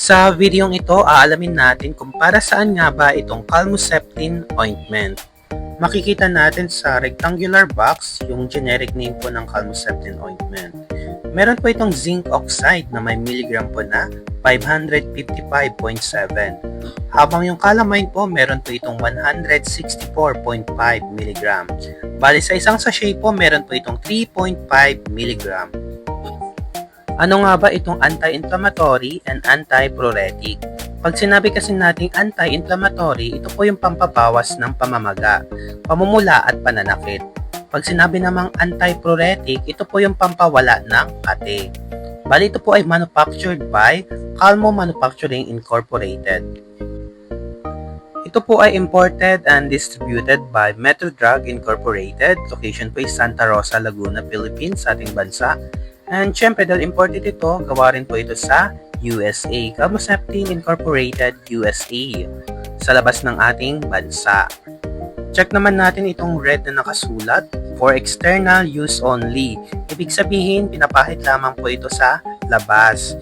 Sa videong ito, aalamin natin kung para saan nga ba itong Calmoseptin ointment. Makikita natin sa rectangular box yung generic name po ng Calmoseptin ointment. Meron po itong zinc oxide na may milligram po na 555.7. Habang yung calamine po, meron po itong 164.5 mg. Bali sa isang sachet po, meron po itong 3.5 mg. Ano nga ba itong anti-inflammatory and anti-pruritic? Pag sinabi kasi nating anti-inflammatory, ito po yung pampabawas ng pamamaga, pamumula at pananakit. Pag sinabi namang anti-pruritic, ito po yung pampawala ng kate. Bali ito po ay manufactured by Calmo Manufacturing Incorporated. Ito po ay imported and distributed by Metro Drug Incorporated. Location po ay Santa Rosa, Laguna, Philippines, sa ating bansa. And syempre dahil imported ito, gawa rin po ito sa USA, Calmoseptin Incorporated USA, sa labas ng ating bansa. Check naman natin itong red na nakasulat, for external use only. Ibig sabihin, pinapahid lamang po ito sa labas.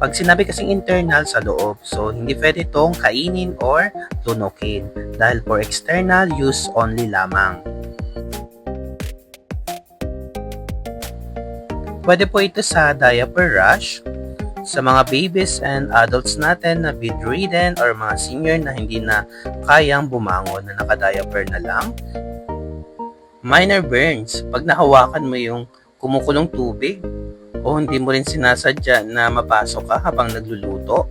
Pag sinabi kasing internal, sa loob. So, hindi pwede itong kainin or tunukin dahil for external use only lamang. Pwede po ito sa diaper rash, sa mga babies and adults natin na bedridden or mga senior na hindi na kayang bumangon na naka-diaper na lang. Minor burns, pag nahawakan mo yung kumukulong tubig o hindi mo rin sinasadya na mapasok ka habang nagluluto.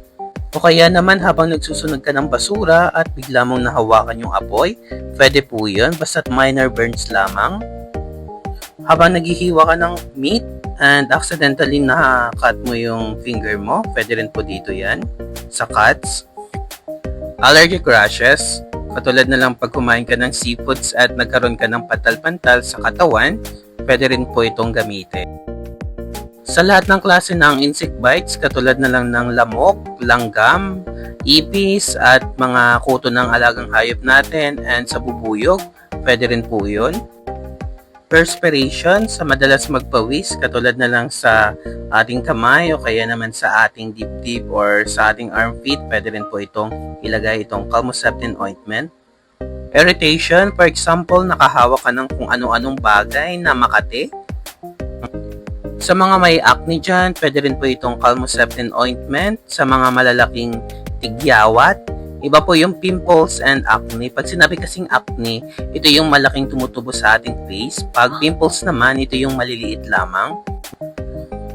O kaya naman habang nagsusunog ka ng basura at bigla mong nahawakan yung apoy, pwede po yun, basta't minor burns lamang. Habang naghihiwa ka ng meat and accidentally na-cut mo yung finger mo, pwede rin po dito yan, sa cuts. Allergic rashes, katulad na lang pag kumain ka ng seafoods at nagkaroon ka ng pantal-pantal sa katawan, pwede rin po itong gamitin. Sa lahat ng klase ng insect bites, katulad na lang ng lamok, langgam, ipis, at mga kuto ng alagang hayop natin and sa bubuyog, pwede rin po yun. Perspiration, sa madalas magpawis, katulad na lang sa ating kamay o kaya naman sa ating dibdib or sa ating armpit, pwede rin po itong ilagay itong Calmoseptin ointment. Irritation, for example, nakahawak ka ng kung ano-anong bagay na makate. Sa mga may acne dyan, pwede rin po itong Calmoseptin ointment. Sa mga malalaking tigyawat, iba po yung pimples and acne. Pag sinabi kasing acne, ito yung malaking tumutubo sa ating face. Pag pimples naman, ito yung maliliit lamang.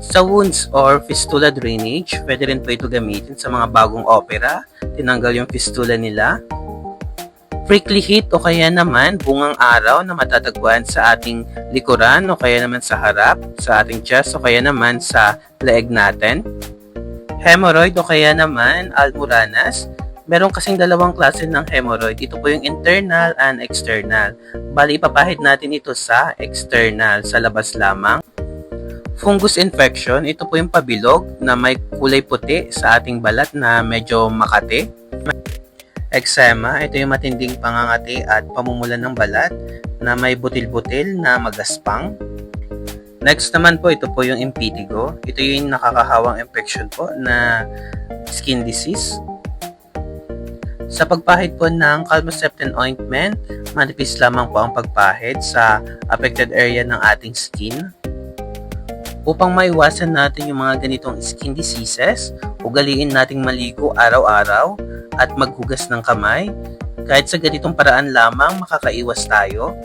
Sa wounds or fistula drainage, pwede rin po ito gamitin sa mga bagong opera. Tinanggal yung fistula nila. Prickly heat o kaya naman bungang araw na matatagpuan sa ating likuran o kaya naman sa harap, sa ating chest o kaya naman sa leeg natin. Hemorrhoid o kaya naman almoranas. Meron kasing dalawang klase ng hemorrhoid. Ito po yung internal and external. Bali, ipapahid natin ito sa external, sa labas lamang. Fungus infection, ito po yung pabilog na may kulay puti sa ating balat na medyo makate. Eczema, ito yung matinding pangangati at pamumulan ng balat na may butil-butil na magaspang. Next naman po, ito po yung impetigo. Ito yung nakakahawang infection po na skin disease. Sa pagpahid po ng Calmoseptin ointment, manipis lamang po ang pagpahid sa affected area ng ating skin. Upang maiwasan natin yung mga ganitong skin diseases, ugaliin nating maligo araw-araw at maghugas ng kamay. Kahit sa ganitong paraan lamang makakaiwas tayo